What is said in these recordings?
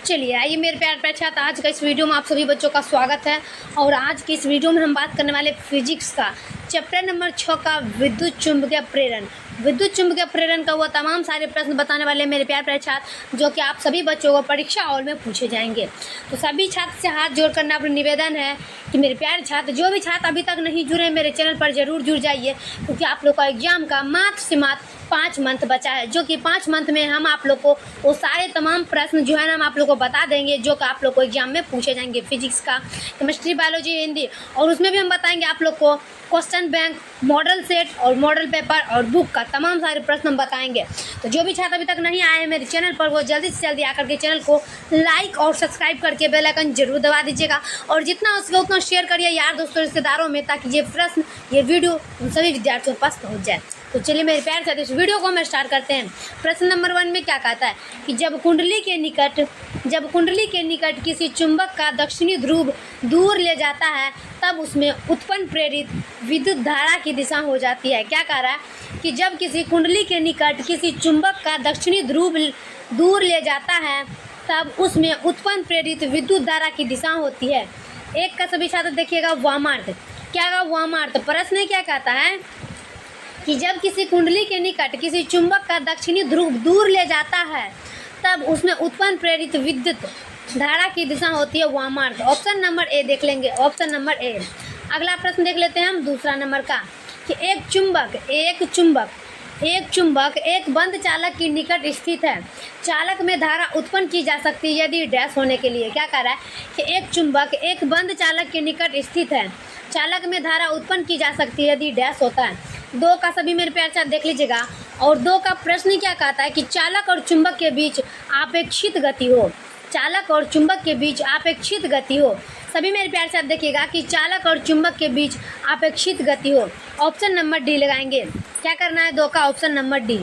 चलिए आइए मेरे प्यार प्यार छात्र, आज का इस वीडियो में आप सभी बच्चों का स्वागत है। और आज की इस वीडियो में हम बात करने वाले फिजिक्स का चैप्टर नंबर 6 का विद्युत चुंबकीय प्रेरण। विद्युत चुंबकीय प्रेरण का वो तमाम सारे प्रश्न बताने वाले मेरे प्यार प्यार छात्र, जो कि आप सभी बच्चों को परीक्षा हॉल में पूछे जाएंगे। तो सभी छात्र से हाथ जोड़ करना अपना निवेदन है कि मेरे प्यारे छात्र, जो भी छात्र अभी तक नहीं जुड़े मेरे चैनल पर जरूर जुड़ जाइए, क्योंकि आप लोग का एग्जाम का मात्र से मात्र 5 मंथ बचा है, जो कि 5 मंथ में हम आप लोग को वो सारे तमाम प्रश्न जो है ना हम आप लोग को बता देंगे, जो कि आप लोग को एग्जाम में पूछे जाएंगे। फिजिक्स का, केमिस्ट्री, बायोलॉजी, हिंदी, और उसमें भी हम बताएंगे आप लोग को क्वेश्चन बैंक, मॉडल सेट और मॉडल पेपर और बुक का तमाम सारे प्रश्न हम बताएंगे। तो जो भी छात्र अभी तक नहीं आए हैं मेरे चैनल पर, वो जल्दी से जल्दी आकर के चैनल को लाइक और सब्सक्राइब करके बेल आइकन जरूर दबा दीजिएगा, और जितना हो सके उतना शेयर करिए यार दोस्तों, रिश्तेदारों में, ताकि ये प्रश्न, ये वीडियो उन सभी विद्यार्थियों के पास पहुँच जाए। तो चलिए मेरे प्यार से इस वीडियो को हम स्टार्ट करते हैं। प्रश्न नंबर 1 में क्या कहता है कि जब कुंडली के निकट किसी चुंबक का दक्षिणी ध्रुव दूर ले जाता है, तब उसमें उत्पन्न प्रेरित विद्युत धारा की दिशा हो जाती है। क्या कह रहा है कि जब किसी कुंडली के निकट किसी चुंबक का दक्षिणी ध्रुव दूर ले जाता है, तब उसमें उत्पन्न प्रेरित विद्युत धारा की दिशा होती है। एक का सभी छात्र देखिएगा वामार्थ। क्या का वामार्थ? प्रश्न क्या कहता है कि जब किसी कुंडली के निकट किसी चुंबक का दक्षिणी ध्रुव दूर ले जाता है, तब उसमें उत्पन्न प्रेरित विद्युत धारा की दिशा होती है वामार्थ। ऑप्शन नंबर ए देख लेंगे, ऑप्शन नंबर ए। अगला प्रश्न देख लेते हैं हम दूसरा नंबर का कि एक चुंबक एक बंद चालक के निकट स्थित है। चालक में धारा उत्पन्न की जा सकती है यदि डैश होने के लिए। क्या कह रहा है कि एक चुंबक एक बंद चालक के निकट स्थित है, चालक में धारा उत्पन्न की जा सकती है यदि डैश होता है। 2 का सभी मेरे प्यार साथ देख लीजिएगा। और 2 का प्रश्न क्या कहता है कि चालक और चुंबक के बीच अपेक्षित गति हो। चालक और चुंबक के बीच अपेक्षित गति हो। सभी मेरे प्यार साथ देखिएगा कि चालक और चुंबक के बीच अपेक्षित गति हो। ऑप्शन नंबर डी लगाएंगे। क्या करना है? 2 का ऑप्शन नंबर डी।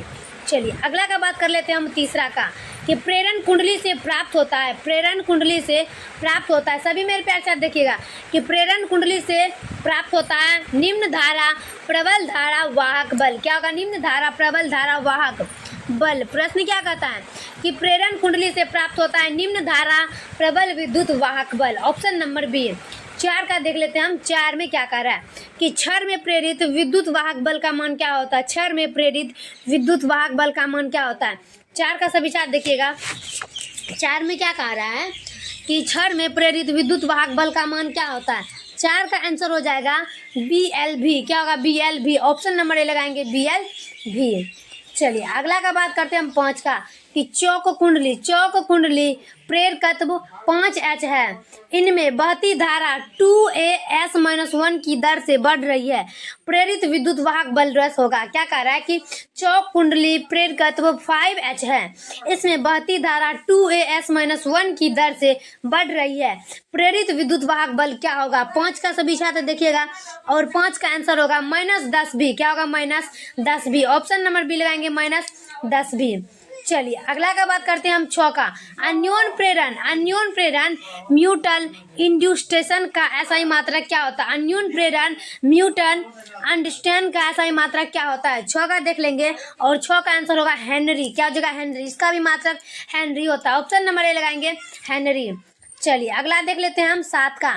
चलिए अगला का बात कर लेते हैं हम तीसरा का कि प्रेरण कुंडली से प्राप्त होता है। प्रेरण कुंडली से प्राप्त होता है। सभी मेरे प्यार साथ देखिएगा कि प्रेरण कुंडली से प्राप्त होता है निम्न धारा, प्रबल धारा, वाहक बल। क्या होगा? निम्न धारा, प्रबल धारा, वाहक बल। प्रश्न क्या कहता है कि प्रेरण कुंडली से प्राप्त होता है निम्न धारा, प्रबल विद्युत वाहक बल। Option number B. 4 का देख लेते हैं हम। 4 में क्या कह रहा है कि क्षण में प्रेरित विद्युत वाहक बल का मान क्या होता है। क्षण में प्रेरित विद्युत वाहक बल का मान क्या होता है? 4 का सभी छात्र देखिएगा। 4 में क्या कह रहा है कि क्षण में प्रेरित विद्युत वाहक बल का मान क्या होता है? 4 का आंसर हो जाएगा BLV। क्या होगा? BLV। ऑप्शन नंबर ए लगाएंगे, BLV। चलिए अगला का बात करते हैं हम 5 का कि चौक कुंडली प्रेरकत्व 5H है। इनमें बहती धारा 2A/-1 की दर से बढ़ रही है। प्रेरित विद्युत वाहक बल रस होगा। क्या कह रहा है कि चौक कुंडली प्रेरकत्व 5H है, इसमें बहती धारा 2A/-1 की दर से बढ़ रही है। प्रेरित विद्युत वाहक बल क्या होगा? 5 का सभी छात्र देखिएगा, और 5 का आंसर होगा -10B। क्या होगा? -10B। ऑप्शन नंबर बी लगाएंगे, -10B। चलिए अगला का बात करते हैं हम 6 का। अन्योन प्रेरण म्यूटल इंड्यूस्टेशन का ऐसा ही मात्रक क्या होता है? अन्योन प्रेरण म्यूटल अंडरस्टैंड का ऐसा ही मात्रक क्या होता है? 6 का देख लेंगे, और 6 का आंसर होगा हेनरी। क्या हो जाएगा? हेनरी। इसका भी मात्रक हेनरी होता है। ऑप्शन नंबर ए लगाएंगे, हेनरी। चलिए अगला देख लेते हैं हम 7 का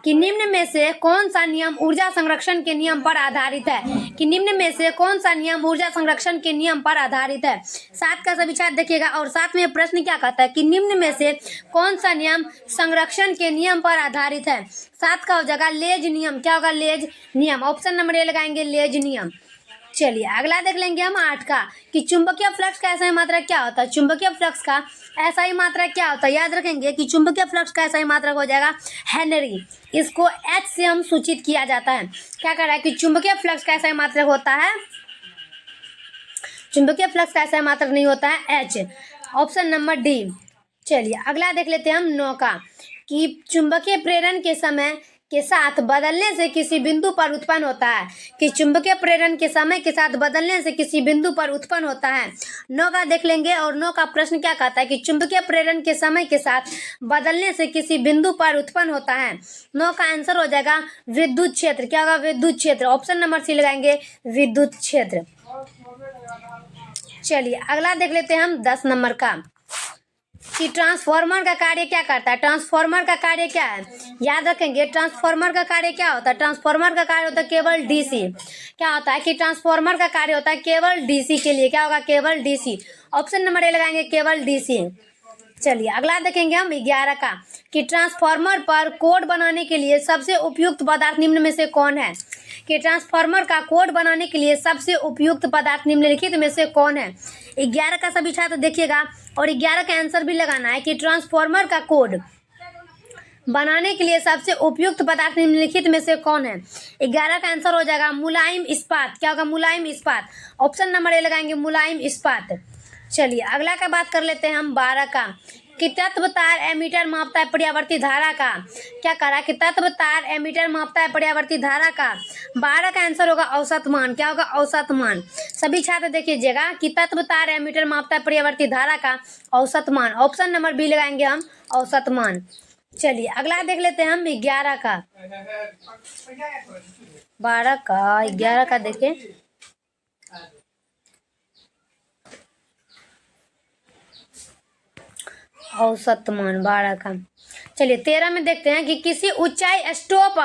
कि निम्न में से कौन सा नियम ऊर्जा संरक्षण के नियम पर आधारित है। कि निम्न में से कौन सा नियम ऊर्जा संरक्षण के नियम पर आधारित है? 7 का सभी छात्र देखिएगा। और 7 में प्रश्न क्या कहता है कि निम्न में से कौन सा नियम संरक्षण के नियम पर आधारित है? 7 का हो जाएगा लेज नियम। क्या होगा? लेज नियम। ऑप्शन नंबर ए लगाएंगे, लेज नियम। चलिए अगला देख लेंगे हम 8 का कि चुंबकीय फ्लक्स का ऐसा मात्रक क्या होता है? चुंबकीय फ्लक्स का ऐसा ही मात्रक क्या होता है? याद रखेंगे कि चुंबकीय फ्लक्स का ऐसा ही मात्रक हो जाएगा हेनरी। इसको H से हम सूचित किया जाता है। क्या कह रहा है कि चुंबकीय फ्लक्स का ऐसा ही मात्रक होता है, चुंबकीय फ्लक्स का ऐसा ही मात्रक नहीं होता है, H। Option number D. चलिए अगला देख लेते हैं हम 9 का कि चुंबकीय प्रेरण के समय के साथ बदलने से किसी बिंदु पर उत्पन्न होता है। कि चुंबकीय प्रेरण के समय के साथ बदलने से किसी बिंदु पर उत्पन्न होता है। 9 का देख लेंगे, और 9 का प्रश्न क्या कहता है कि चुंबकीय प्रेरण के समय के साथ बदलने से किसी बिंदु पर उत्पन्न होता है। 9 का आंसर हो जाएगा विद्युत क्षेत्र। क्या होगा? विद्युत क्षेत्र। ऑप्शन नंबर सी लगाएंगे, विद्युत क्षेत्र। चलिए अगला देख लेते हैं हम 10 नंबर का कि ट्रांसफार्मर का कार्य क्या करता है। ट्रांसफार्मर का कार्य क्या है, याद रखेंगे। ट्रांसफार्मर का कार्य क्या होता है, ट्रांसफार्मर का कार्य होता है केवल डीसी। क्या होता है कि ट्रांसफार्मर का कार्य होता है केवल डीसी के लिए। क्या होगा, केवल डीसी। ऑप्शन नंबर ए लगाएंगे, केवल डीसी। चलिए अगला देखेंगे हम 11 का, कि ट्रांसफार्मर पर कोड बनाने के लिए सबसे उपयुक्त पदार्थ निम्न में से कौन है। कि ट्रांसफार्मर का कोड बनाने के लिए सबसे उपयुक्त पदार्थ निम्नलिखित में से कौन है। 11 का सभी छात्र देखिएगा और 11 का आंसर भी लगाना है कि ट्रांसफार्मर का कोड बनाने के लिए सबसे उपयुक्त पदार्थ निम्नलिखित में से कौन है। 11 का आंसर हो जाएगा मुलायम इस्पात। क्या होगा, मुलायम इस्पात। ऑप्शन नंबर ए लगाएंगे, मुलायम इस्पात। चलिए अगला का बात कर लेते हैं हम 12 का, कि तत्व तार एमीटर मापता है पर्यावर्ती धारा का। क्या करा कि तत्व तार एमीटर मापता है पर्यावर्ती धारा का। 12 का आंसर होगा औसत मान। क्या होगा, औसत मान। सभी छात्र देखिएगा कि तत्व तार एमीटर मापता है पर्यावर्ती धारा का औसत मान। ऑप्शन नंबर बी लगाएंगे हम, औसत मान। चलिए अगला देख लेते हैं हम 11 का। 12 का 11 का देखें, औसत मान 12 का। चलिए 13 में देखते हैं कि किसी ऊंचाई स्टोप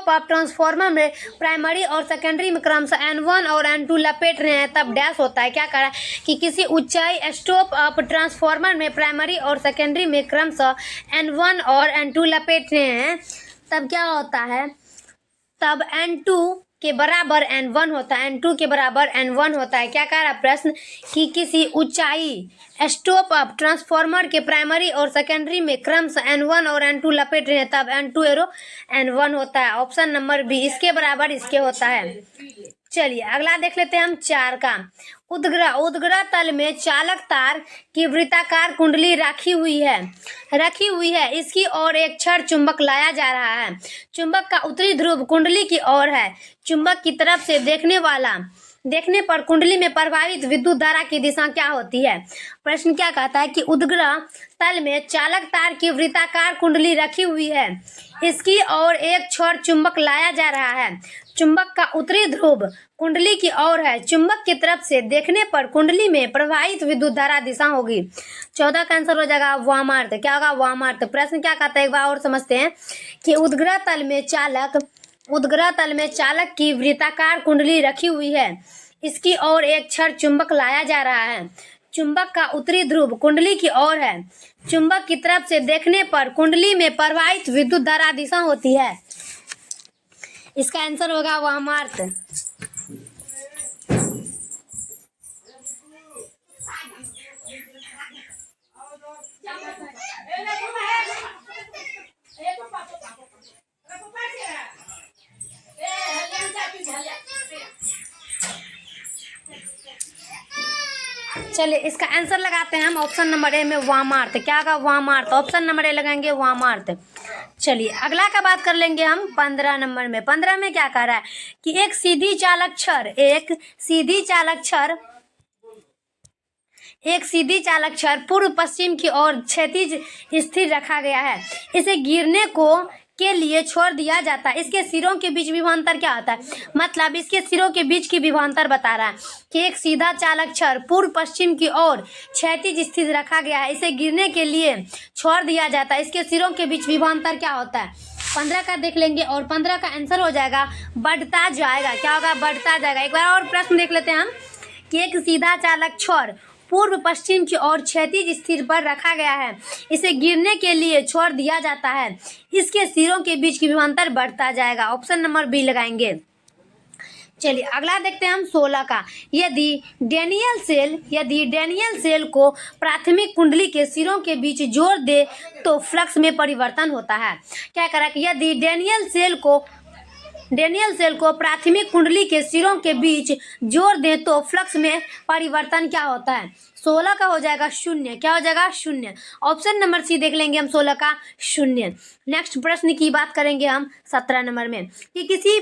अप ट्रांसफार्मर में प्राइमरी और सेकेंडरी में क्रमशः N1 और N2 लपेट रहे हैं तब डैश होता है। क्या करा कि किसी ऊंचाई स्टोप अप ट्रांसफार्मर में प्राइमरी और सेकेंडरी में क्रमशः N1 और N2 लपेट रहे हैं तब क्या होता है, तब N2 के बराबर N1 होता है। N2 के बराबर N1 होता है। क्या कह रहा प्रश्न, कि किसी ऊंचाई स्टोप अप ट्रांसफार्मर के प्राइमरी और सेकेंडरी में क्रमशः N1 और N2 लपेट रहे हैं तब N2 एरो N1 होता है। ऑप्शन नंबर बी इसके बराबर इसके होता है। चलिए अगला देख लेते हैं हम 4 का, उद्ग्रह तल में चालक तार की वृत्ताकार कुंडली रखी हुई है। इसकी ओर एक क्षण चुंबक लाया जा रहा है। चुंबक का उत्तरी ध्रुव कुंडली की ओर है। चुंबक की तरफ से देखने पर कुंडली में प्रवाहित विद्युत धारा की दिशा क्या होती है। प्रश्न क्या कहता है कि उद्ग्रह तल में चालक तार की वृत्ताकार कुंडली रखी हुई है। इसकी ओर एक छोर चुंबक लाया जा रहा है। चुंबक का उत्तरी ध्रुव कुंडली की ओर है। चुंबक की तरफ से देखने पर कुंडली में प्रवाहित विद्युत धारा दिशा होगी। 14 का आंसर हो जाएगा वामार्थ। क्या होगा, वामार्थ। प्रश्न क्या कहता है एक बार और समझते हैं कि उद्ग्रह तल में चालक की वृत्ताकार कुंडली रखी हुई है। इसकी ओर एक क्षण चुंबक लाया जा रहा है। चुंबक का उत्तरी ध्रुव कुंडली की ओर है। चुंबक की तरफ से देखने पर कुंडली में प्रवाहित विद्युत धारा दिशा होती है। इसका आंसर होगा वामार्थ। चलिए इसका आंसर लगाते हैं हम ऑप्शन नंबर ए में, वामार्थ। क्या होगा, वामार्थ। ऑप्शन नंबर ए लगाएंगे, वामार्थ। चलिए अगला का बात कर लेंगे हम 15 नंबर में। 15 में क्या कह रहा है कि एक सीधी चालक छड़ पूर्व पश्चिम की ओर क्षैतिज स्थिर रखा गया है। इसे गिरने के लिए छोड़ दिया जाता है। इसके सिरों के बीच विभवांतर क्या होता है, मतलब इसके सिरों के बीच की विभवांतर बता रहा है कि एक सीधा चालक छड़ पूर्व पश्चिम की ओर क्षैतिज स्थित रखा गया है। इसे गिरने के लिए छोड़ दिया जाता है। इसके सिरों के बीच विभवांतर क्या होता है। 15 का देख लेंगे और 15 का आंसर हो जाएगा बढ़ता जाएगा। क्या होगा, बढ़ता जाएगा। एक बार और प्रश्न देख लेते हैं हम कि एक सीधा चालक छड़ पूर्व पश्चिम की ओर क्षैतिज स्थिर पर रखा गया है। इसे गिरने के लिए छोड़ दिया जाता है। इसके सिरों के बीच की विभवांतर बढ़ता जाएगा। ऑप्शन नंबर बी लगाएंगे। चलिए अगला देखते हैं हम 16 का, यदि डेनियल सेल को प्राथमिक कुंडली के सिरों के बीच जोड़ दे तो फ्लक्स में परिवर्तन होता है। क्या करा कि यदि डेनियल सेल को प्राथमिक कुंडली के सिरों के बीच जोड़ दें तो फ्लक्स में परिवर्तन क्या होता है। 16 का हो जाएगा 0। क्या हो जाएगा, 0। ऑप्शन नंबर सी देख लेंगे हम, 16 का 0। नेक्स्ट प्रश्न की बात करेंगे हम 17 नंबर में कि किसी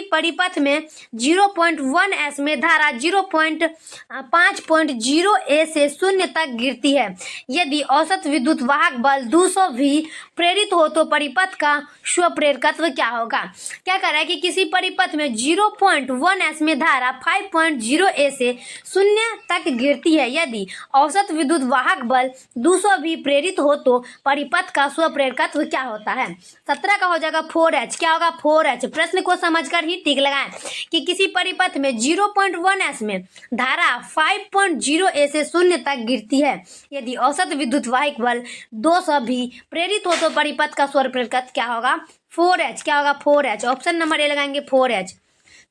परिपथ में 0.1 s में धारा 0.5.0 a से 0 तक गिरती है। यदि औसत विद्युत वाहक बल 200 भी प्रेरित हो तो परिपथ का स्वप्रेरकत्व क्या होगा। क्या कह रहा है कि किसी परिपथ में 0.1 s में धारा 5.0 a से 0 तक तक गिरती है। यदि औसत विद्युत वाहक बल 200 भी प्रेरित हो तो परिपथ का स्वप्रेरकत्व क्या होता है। 17 का हो जाएगा 4H। क्या होगा 4H। प्रश्न को समझकर ही टिक लगाएं कि किसी परिपथ में 0.1 S में धारा 5.0 A से शून्य तक गिरती है। यदि औसत विद्युत वाहक बल 200 भी प्रेरित हो तो परिपथ का स्वप्रेरकत्व क्या होगा 4H। क्या होगा 4H। ऑप्शन नंबर ए लगाएंगे 4H।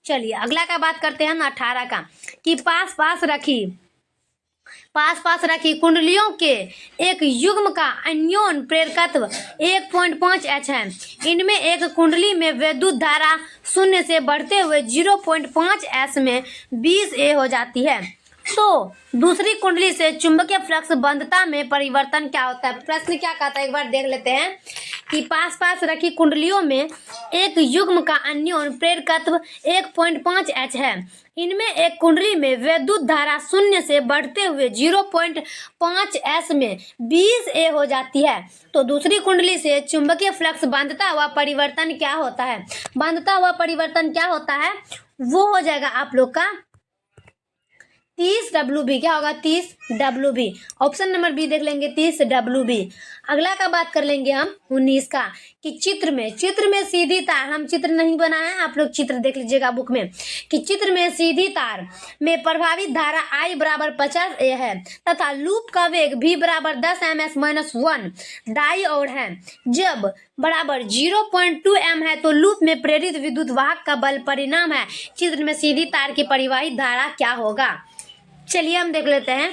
चलिए अगला का बात करते हैं हम 18 का कि पास पास रखी कुंडलियों के एक युग्म का अन्योन प्रेरकत्व 1.5 H है। इनमें एक कुंडली में विद्युत धारा शून्य से बढ़ते हुए 0.5 S में 20 A हो जाती है तो दूसरी कुंडली से चुंबकीय फ्लक्स बंधता में परिवर्तन क्या होता है। प्रश्न क्या कहता है एक बार देख लेते हैं कि पास रखी कुंडलियों में एक युग्म का अन्योन प्रेरकत्व 1.5 H है। इनमें एक कुंडली में विद्युत धारा शून्य से बढ़ते हुए 0.5 S में 20 A हो जाती है तो दूसरी कुंडली से चुंबकीय फ्लक्स बांधता हुआ परिवर्तन क्या होता है। बांधता हुआ परिवर्तन क्या होता है वो हो जाएगा आप लोग का 30 WB। क्या होगा 30 WB। ऑप्शन नंबर बी देख लेंगे 30 WB। अगला का बात कर लेंगे हम 19 का कि चित्र में सीधी तार, हम चित्र नहीं बनाए हैं आप लोग चित्र देख लीजिएगा बुक में कि चित्र में सीधी तार में प्रभावित धारा I बराबर 50 A है तथा लूप का वेग V बराबर 10 ms-1 दाईं ओर है। जब बराबर 0.2 M है तो लूप में प्रेरित विद्युत वाहक का बल परिणाम है चित्र में सीधी तार की परिवाहित धारा क्या होगा। चलिए हम देख लेते हैं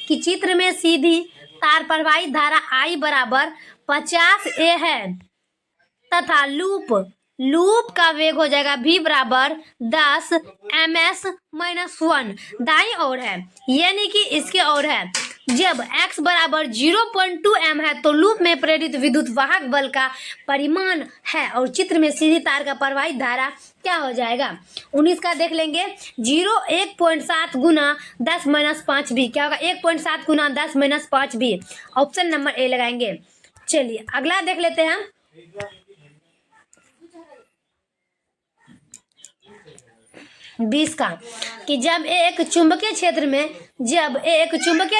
कि चित्र में सीधी तार प्रवाहित धारा I बराबर 50 A है तथा लूप का वेग हो जाएगा V बराबर 10 ms-1 दाईं ओर है यानी कि इसके ओर है। जब x बराबर 0.2 M है तो लूप में प्रेरित विद्युत वाहक बल का परिमाण है और चित्र में सीधी तार का प्रवाहित धारा क्या हो जाएगा। 19 का देख लेंगे 1.7 गुना 10-5 भी। क्या होगा 1.7 गुना 10-5 भी। ऑप्शन नंबर ए लगाएंगे। चलिए अगला देख लेते हैं हम 20 का कि जब एक चुंबकीय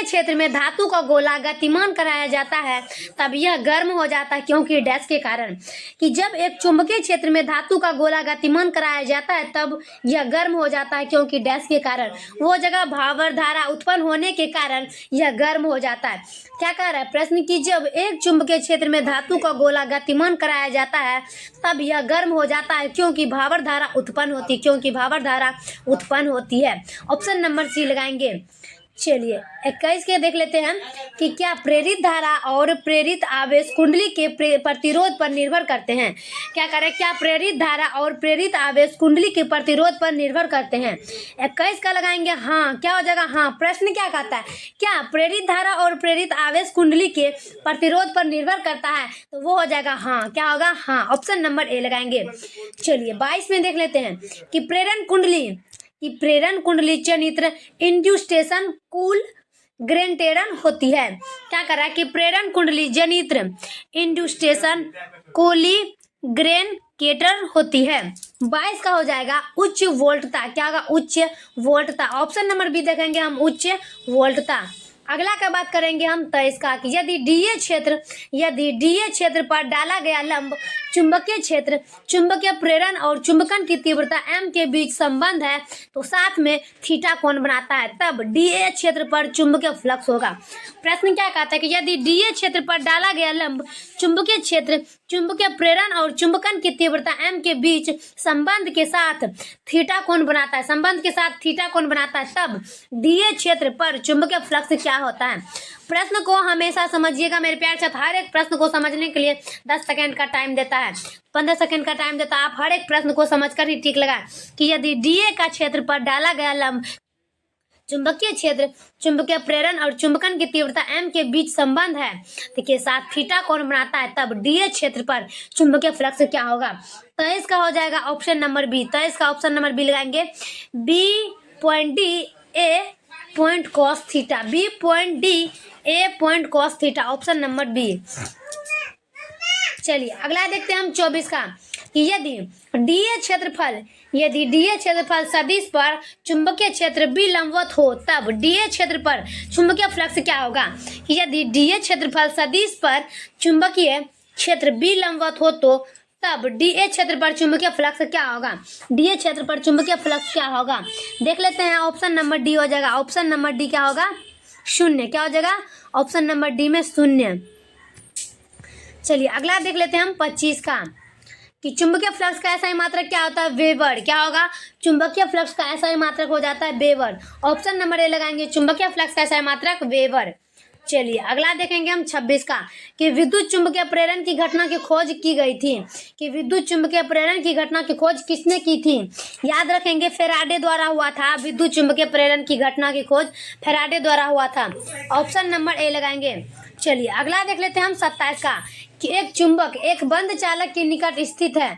क्षेत्र में धातु का गोला गतिमान कराया जाता है तब यह गर्म हो जाता है क्योंकि डैश के कारण। कि जब एक चुंबकीय क्षेत्र में धातु का गोला गतिमान कराया जाता है तब यह गर्म हो जाता है क्योंकि डैश के कारण। वो जगह भावर धारा उत्पन्न होने के कारण यह गर्म हो जाता है। क्या कह रहा है प्रश्न की जब एक चुंबकीय क्षेत्र में धातु का गोला गतिमान कराया जाता है तब यह गर्म हो जाता है क्योंकि भावर धारा उत्पन्न होती है। ऑप्शन नंबर सी लगाएंगे। चलिए 21 के देख लेते हैं कि क्या प्रेरित धारा और प्रेरित आवेश कुंडली के प्रतिरोध पर निर्भर करते हैं। क्या करें क्या प्रेरित धारा और प्रेरित आवेश कुंडली के प्रतिरोध पर निर्भर करते हैं। 21 का लगाएंगे हाँ। क्या हो जाएगा हाँ। प्रश्न क्या कहता है क्या प्रेरित धारा और प्रेरित आवेश कुंडली के प्रतिरोध पर निर्भर करता है तो वो हो जाएगा हाँ। क्या होगा हाँ। ऑप्शन नंबर ए लगाएंगे। चलिए 22 में देख लेते हैं कि प्रेरण कुंडली चनित्र इंड्यूस्टेशन कूल ग्रेंटेरन होती है। क्या कर रहा है कि प्रेरण कुंडली जनित्र इंड्यूस्टेशन कोली ग्रेन केटर होती है। 22 का हो जाएगा उच्च वोल्टता। क्या होगा उच्च वोल्टता। ऑप्शन नंबर बी देखेंगे हम उच्च वोल्टता। अगला का बात करेंगे हम 23 का कि यदि डीए क्षेत्र पर डाला गया लंब चुंबकीय क्षेत्र चुंबकीय प्रेरण और चुंबकन की तीव्रता m के बीच संबंध है तो साथ में थीटा कोण बनाता है तब डीए क्षेत्र पर चुंबकीय फ्लक्स होगा। प्रश्न क्या कहता है कि यदि डीए क्षेत्र पर डाला गया लंब चुंबकीय क्षेत्र चुंबकीय प्रेरण और चुंबकन की तीव्रता m के बीच संबंध के साथ थीटा कोण बनाता है तब डीए क्षेत्र पर चुंबकीय फ्लक्स क्या होता है। प्रश्न को हमेशा समझिएगा मेरे प्यारे छात्र। हर एक प्रश्न को समझने के लिए 10 सेकंड का टाइम देता है 15 सेकंड का टाइम देता है। आप हर एक प्रश्न को समझकर ही टिक लगाएं कि यदि डीए का क्षेत्र पर डाला गया लंब चुंबकीय क्षेत्र चुंबकीय प्रेरण और चुंबकन की तीव्रता m के बीच संबंध है के साथ थीटा कोण बनाता है तब डीए क्षेत्र पर चुंबकीय फ्लक्स क्या होगा। 23 का हो जाएगा ऑप्शन नंबर बी। 23 का ऑप्शन नंबर बी लगाएंगे B.D A point cos theta. B.D A point cos theta. Option number B. चलिए अगला देखते हैं हम 24 का कि यदि डीए क्षेत्रफल यदि डीए क्षेत्रफल सदिश पर चुंबकीय क्षेत्र बी लंबवत हो तब डीए क्षेत्र पर चुंबकीय फ्लक्स क्या होगा। यदि डीए क्षेत्रफल सदिश पर चुंबकीय क्षेत्र बी लंबवत हो तो तब डीए क्षेत्र पर चुंबकीय फ्लक्स क्या होगा। डीए क्षेत्र पर चुंबकीय फ्लक्स क्या होगा, देख लेते हैं। ऑप्शन नंबर डी हो जाएगा। ऑप्शन नंबर डी क्या होगा, शून्य। क्या हो जाएगा, ऑप्शन नंबर डी में शून्य। चलिए अगला देख लेते हैं हम 25 का, कि चुंबकीय फ्लक्स का ऐसा मात्रक क्या होता है, वेबर। क्या होगा, चुंबकीय फ्लक्स का ऐसा मात्रक हो जाता है वेबर। ऑप्शन नंबर ए लगाएंगे, चुंबकीय फ्लक्स का ऐसा मात्रक वेबर। चलिए अगला देखेंगे हम 26 का, कि विद्युत चुंबकीय प्रेरण की घटना की खोज की गई थी। कि विद्युत चुंबकीय प्रेरण की घटना की खोज किसने की थी, याद रखेंगे फैराडे द्वारा हुआ था। विद्युत चुंबकीय प्रेरण की घटना की खोज फैराडे द्वारा हुआ था। ऑप्शन नंबर ए लगाएंगे। चलिए अगला देख लेते हैं हम 27 का, कि एक चुंबक एक बंद चालक के निकट स्थित है,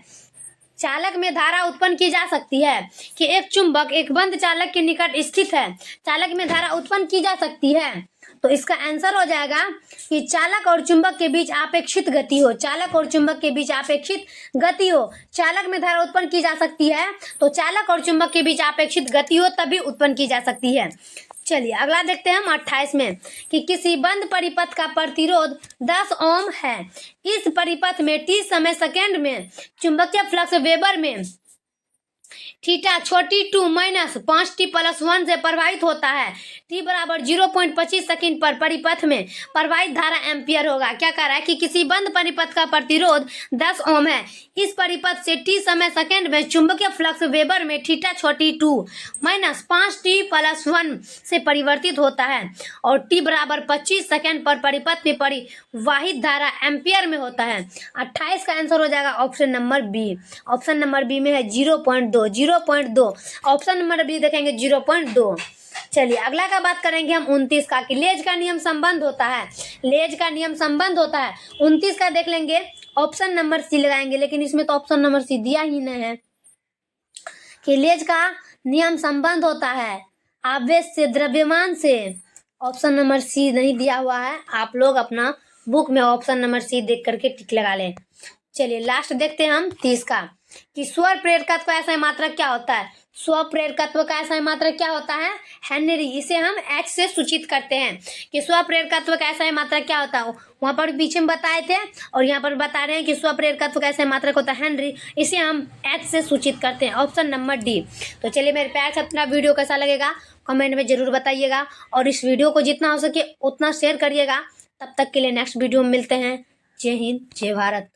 चालक में धारा उत्पन्न की जा सकती है। कि एक चुंबक एक बंद चालक के निकट स्थित है, चालक में धारा उत्पन्न की जा सकती है। तो इसका आंसर हो जाएगा कि चालक और चुंबक के बीच आपेक्षित गति हो। चालक और चुंबक के बीच आपेक्षित गति हो, चालक में धारा उत्पन्न की जा सकती है। तो चालक और चुंबक के बीच आपेक्षित गति हो तभी उत्पन्न की जा सकती है। चलिए अगला देखते हैं हम 28 में, कि किसी बंद परिपथ का प्रतिरोध 10 ओम है। इस परिपथ में t समय सेकेंड में चुंबकीय फ्लक्स वेबर में थीटा छोटी 2 माइनस 5t प्लस 1 से प्रवाहित होता है। t बराबर 0.25 सेकेंड पर परिपथ में प्रवाहित धारा एम्पियर होगा। क्या कह रहा है, कि किसी बंद परिपथ का प्रतिरोध 10 ओम है। इस परिपथ से t समय सेकेंड में चुंबकीय फ्लक्स वेबर में थीटा छोटी 2 माइनस 5t प्लस 1 से परिवर्तित होता है और t बराबर 25 सेकेंड पर परिपथ में परिवाहित धारा एम्पियर में होता है। 28 का आंसर हो जाएगा option number B. Option number B में है 0.2। ऑप्शन नंबर बी देखेंगे 0.2। चलिए अगला का बात करेंगे हम 29 का, कि लेज का नियम संबंध होता है। लेज का नियम संबंध होता है। 29 का देख लेंगे, ऑप्शन नंबर सी लगाएंगे, लेकिन इसमें तो ऑप्शन नंबर सी दिया ही नहीं है। कि लेज का नियम संबंध होता है आवेश से द्रव्यमान से। ऑप्शन नंबर सी नहीं दिया हुआ है, आप लोग अपना बुक में ऑप्शन नंबर सी देख करके टिक लगा लें। चलिए लास्ट देखते हैं हम 30 का, कि स्वर प्रेरकत्व का ऐसा मात्रक क्या होता है। स्व प्रेरकत्व का ऐसा मात्रक क्या होता है, हेनरी। इसे हम एच से सूचित करते हैं। कि स्व प्रेरकत्व का ऐसा मात्रक क्या होता है, वहां पर पीछे में बताए थे और यहाँ पर बता रहे हैं कि स्व प्रेरकत्व का ऐसा मात्रक होता है हेनरी। इसे हम एच से सूचित करते हैं। Option number D. तो चलिए मेरे प्यार से अपना वीडियो कैसा लगेगा कमेंट में जरूर बताइएगा और इस वीडियो को जितना हो सके उतना शेयर करिएगा। तब तक के लिए नेक्स्ट वीडियो में मिलते हैं। जय हिंद, जय भारत।